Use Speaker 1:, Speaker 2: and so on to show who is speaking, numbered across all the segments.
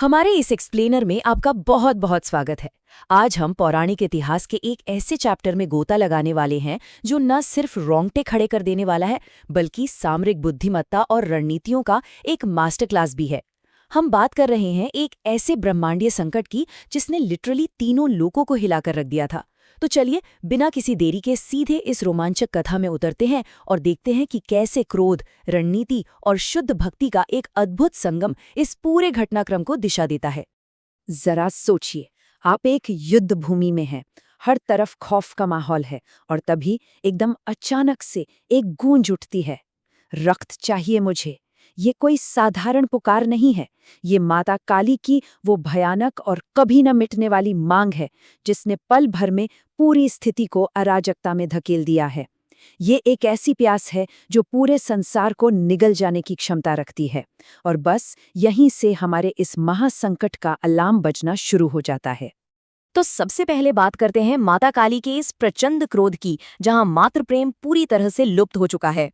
Speaker 1: हमारे इस एक्सप्लेनर में आपका बहुत बहुत स्वागत है। आज हम पौराणिक इतिहास के एक ऐसे चैप्टर में गोता लगाने वाले हैं जो न सिर्फ रोंगटे खड़े कर देने वाला है बल्कि सामरिक बुद्धिमत्ता और रणनीतियों का एक मास्टर क्लास भी है। हम बात कर रहे हैं एक ऐसे ब्रह्मांडीय संकट की जिसने लिटरली तीनों लोकों को हिलाकर रख दिया था। तो चलिए बिना किसी देरी के सीधे इस रोमांचक कथा में उतरते हैं और देखते हैं कि कैसे क्रोध, रणनीति और शुद्ध भक्ति का एक अद्भुत संगम इस पूरे घटनाक्रम को दिशा देता है। जरा सोचिए, आप एक युद्ध भूमि में हैं, हर तरफ खौफ का माहौल है और तभी एकदम अचानक से एक गूंज उठती है, रक्त चाहिए मुझे। ये कोई साधारण पुकार नहीं है, ये माता काली की वो भयानक और कभी न मिटने वाली मांग है जिसने पल भर में पूरी स्थिति को अराजकता में धकेल दिया है। ये एक ऐसी प्यास है जो पूरे संसार को निगल जाने की क्षमता रखती है और बस यहीं से हमारे इस महासंकट का अलार्म बजना शुरू हो जाता है।
Speaker 2: तो सबसे पहले बात करते हैं माता काली के इस प्रचंड क्रोध की, जहां मातृ प्रेम पूरी तरह से लुप्त हो चुका है।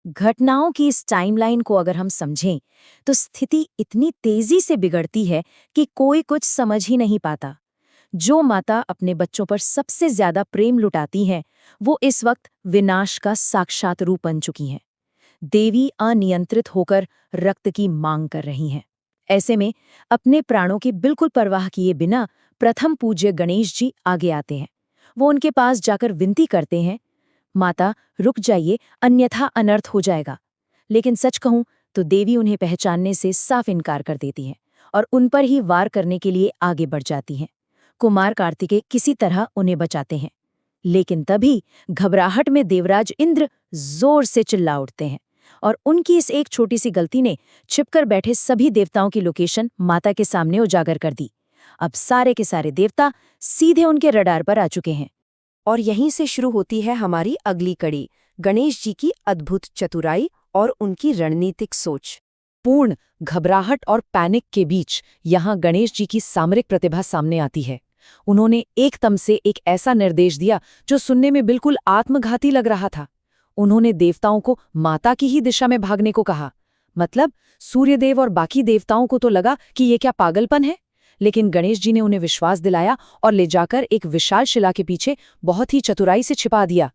Speaker 1: घटनाओं की इस टाइमलाइन को अगर हम समझें तो स्थिति इतनी तेजी से बिगड़ती है कि कोई कुछ समझ ही नहीं पाता। जो माता अपने बच्चों पर सबसे ज्यादा प्रेम लुटाती हैं, वो इस वक्त विनाश का साक्षात रूप बन चुकी हैं। देवी अनियंत्रित होकर रक्त की मांग कर रही हैं। ऐसे में अपने प्राणों की बिल्कुल परवाह किए बिना प्रथम पूज्य गणेश जी आगे आते हैं। वो उनके पास जाकर विनती करते हैं, माता रुक जाइए, अन्यथा अनर्थ हो जाएगा। लेकिन सच कहूं तो देवी उन्हें पहचानने से साफ इनकार कर देती हैं और उन पर ही वार करने के लिए आगे बढ़ जाती हैं। कुमार कार्तिकेय किसी तरह उन्हें बचाते हैं, लेकिन तभी घबराहट में देवराज इंद्र जोर से चिल्ला उठते हैं और उनकी इस एक छोटी सी गलती ने छिपकर बैठे सभी देवताओं की लोकेशन माता के सामने उजागर कर दी। अब सारे के सारे देवता सीधे उनके रडार पर आ चुके हैं।
Speaker 2: और यहीं से शुरू होती है हमारी अगली कड़ी, गणेश जी की अद्भुत चतुराई और उनकी रणनीतिक सोच।
Speaker 1: पूर्ण घबराहट और पैनिक के बीच यहाँ गणेश जी की सामरिक प्रतिभा सामने आती है। उन्होंने एकदम से एक ऐसा निर्देश दिया जो सुनने में बिल्कुल आत्मघाती लग रहा था। उन्होंने देवताओं को माता की ही दिशा में भागने को कहा। मतलब सूर्यदेव और बाकी देवताओं को तो लगा कि ये क्या पागलपन है, लेकिन गणेश जी ने उन्हें विश्वास दिलाया और ले जाकर एक विशाल शिला के पीछे बहुत ही चतुराई से छिपा दिया।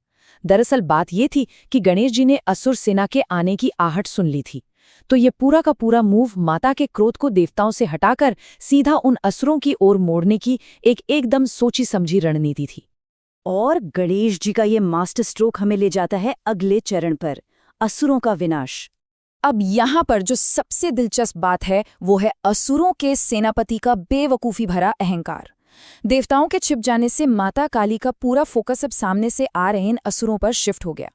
Speaker 1: दरअसल बात ये थी कि गणेश जी ने असुर सेना के आने की आहट सुन ली थी, तो ये पूरा का पूरा मूव माता के क्रोध को देवताओं से हटाकर सीधा उन असुरों की ओर मोड़ने की एक एकदम सोची समझी रणनीति थी।
Speaker 2: और गणेश जी का ये मास्टर स्ट्रोक हमें ले जाता है अगले चरण पर, असुरों का विनाश।
Speaker 1: अब यहाँ पर जो सबसे दिलचस्प बात है वो है असुरों के सेनापति का बेवकूफ़ी भरा अहंकार। देवताओं के छिप जाने से माता काली का पूरा फोकस अब सामने से आ रहे इन असुरों पर शिफ्ट हो गया।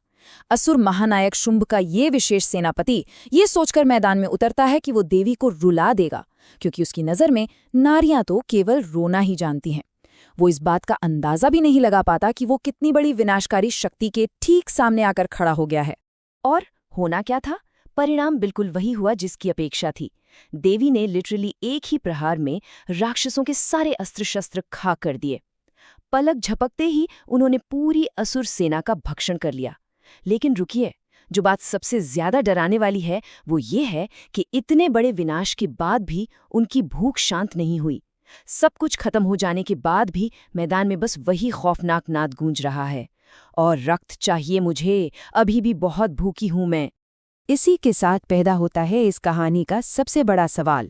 Speaker 1: असुर महानायक शुंभ का ये विशेष सेनापति ये सोचकर मैदान में उतरता है कि वो देवी को रुला देगा, क्योंकि उसकी नज़र में नारियां तो केवल रोना ही जानती हैं। वो इस बात का अंदाजा भी नहीं लगा पाता कि वो कितनी बड़ी विनाशकारी शक्ति के ठीक सामने आकर खड़ा हो गया है।
Speaker 2: और होना क्या था? परिणाम बिल्कुल वही हुआ जिसकी अपेक्षा थी। देवी ने लिटरली एक ही प्रहार में राक्षसों के सारे अस्त्र शस्त्र खाक कर दिए। पलक झपकते ही उन्होंने पूरी असुर सेना का भक्षण कर लिया। लेकिन रुकिए, जो बात सबसे ज्यादा डराने वाली है वो ये है कि इतने बड़े विनाश के बाद भी उनकी भूख शांत नहीं हुई। सब कुछ खत्म हो जाने के बाद भी मैदान में बस वही खौफनाक नाद गूंज रहा है, और रक्त चाहिए मुझे, अभी भी बहुत भूखी हूं मैं।
Speaker 1: इसी के साथ पैदा होता है इस कहानी का सबसे बड़ा सवाल,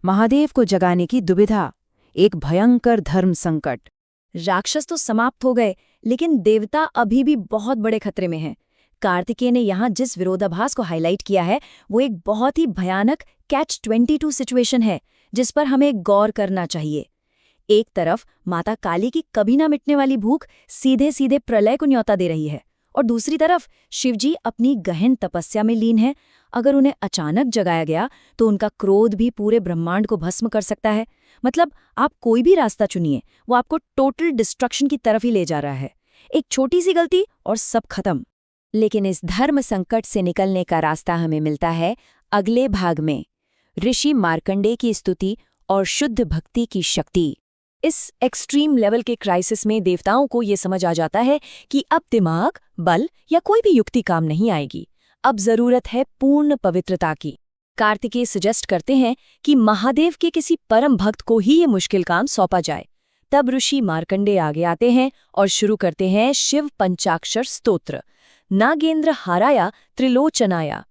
Speaker 1: महादेव को जगाने की दुविधा, एक भयंकर धर्म संकट।
Speaker 2: राक्षस तो समाप्त हो गए, लेकिन देवता अभी भी बहुत बड़े खतरे में हैं। कार्तिकेय ने यहाँ जिस विरोधाभास को हाईलाइट किया है वो एक बहुत ही भयानक कैच-22 सिचुएशन है जिस पर हमें गौर करना चाहिए। एक तरफ माता काली की कभी ना मिटने वाली भूख सीधे सीधे प्रलय को न्योता दे रही है, और दूसरी तरफ शिवजी अपनी गहन तपस्या में लीन है। अगर उन्हें अचानक जगाया गया तो उनका क्रोध भी पूरे ब्रह्मांड को भस्म कर सकता है। मतलब आप कोई भी रास्ता चुनिए, वो आपको टोटल डिस्ट्रक्शन की तरफ ही ले जा रहा है। एक छोटी सी गलती और सब खत्म।
Speaker 1: लेकिन इस धर्म संकट से निकलने का रास्ता हमें मिलता है अगले भाग में, ऋषि मार्कंडेय की स्तुति और शुद्ध भक्ति की शक्ति। इस एक्सट्रीम लेवल के क्राइसिस में देवताओं को ये समझ आ जाता है कि अब दिमाग, बल या कोई भी युक्ति काम नहीं आएगी। अब जरूरत है पूर्ण पवित्रता की।
Speaker 2: कार्तिकेय सजेस्ट करते हैं कि महादेव के किसी परम भक्त को ही ये मुश्किल काम सौंपा जाए। तब ऋषि मार्कंडेय आगे आते हैं और शुरू करते हैं शिव पंचाक्षर स्तोत्र, नागेंद्र हाराया त्रिलोचनाया।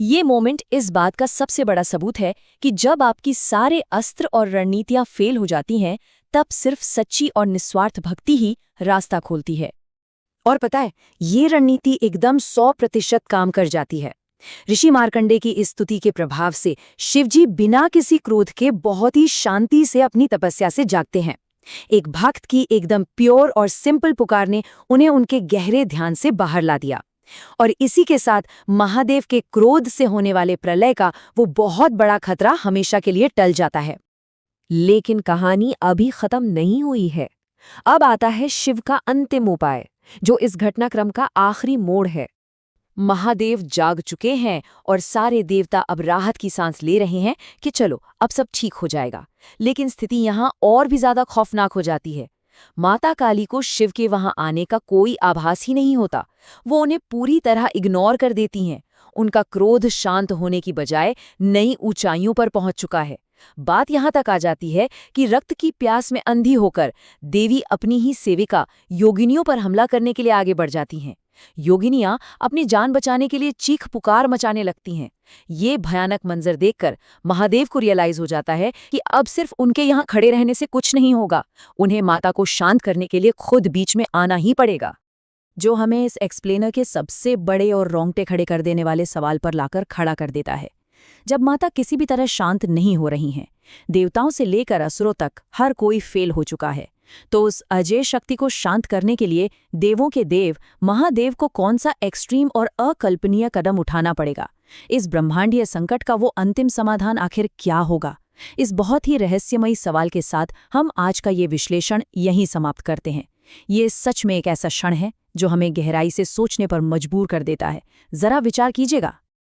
Speaker 2: ये मोमेंट इस बात का सबसे बड़ा सबूत है कि जब आपकी सारे अस्त्र और रणनीतियां फेल हो जाती हैं, तब सिर्फ सच्ची और निस्वार्थ भक्ति ही रास्ता खोलती है।
Speaker 1: और पता है, ये रणनीति एकदम 100% काम कर जाती है। ऋषि मार्कंडेय की इस स्तुति के प्रभाव से शिवजी बिना किसी क्रोध के बहुत ही शांति से अपनी तपस्या से जागते हैं। एक भक्त की एकदम प्योर और सिंपल पुकार ने उन्हें उनके गहरे ध्यान से बाहर ला दिया, और इसी के साथ महादेव के क्रोध से होने वाले प्रलय का वो बहुत बड़ा खतरा हमेशा के लिए टल जाता है। लेकिन कहानी अभी खत्म नहीं हुई है। अब आता है शिव का अंतिम उपाय, जो इस घटनाक्रम का आखिरी मोड़ है। महादेव जाग चुके हैं और सारे देवता अब राहत की सांस ले रहे हैं कि चलो अब सब ठीक हो जाएगा। लेकिन स्थिति यहाँ और भी ज्यादा खौफनाक हो जाती है। माता काली को शिव के वहां आने का कोई आभास ही नहीं होता। वो उन्हें पूरी तरह इग्नोर कर देती हैं। उनका क्रोध शांत होने की बजाय नई ऊंचाइयों पर पहुंच चुका है। बात यहाँ तक आ जाती है कि रक्त की प्यास में अंधी होकर देवी अपनी ही सेविका योगिनियों पर हमला करने के लिए आगे बढ़ जाती हैं। योगिनियां अपनी जान बचाने के लिए चीख पुकार मचाने लगती हैं। ये भयानक मंजर देखकर महादेव को रियलाइज हो जाता है कि अब सिर्फ उनके यहाँ खड़े रहने से कुछ नहीं होगा। उन्हें माता को शांत करने के लिए खुद बीच में आना ही पड़ेगा। जो हमें इस एक्सप्लेनर के सबसे बड़े और रोंगटे खड़े कर देने वाले सवाल पर लाकर खड़ा कर देता है। जब माता किसी भी तरह शांत नहीं हो रही हैं, देवताओं से लेकर असुरों तक हर कोई फेल हो चुका है, तो उस अजय शक्ति को शांत करने के लिए देवों के देव महादेव को कौन सा एक्सट्रीम और अकल्पनीय कदम उठाना पड़ेगा? इस ब्रह्मांडीय संकट का वो अंतिम समाधान आखिर क्या होगा? इस बहुत ही रहस्यमयी सवाल के साथ हम आज का ये विश्लेषण यहीं समाप्त करते हैं। ये सच में एक ऐसा क्षण है जो हमें गहराई से सोचने पर मजबूर कर देता है। जरा विचार कीजिएगा।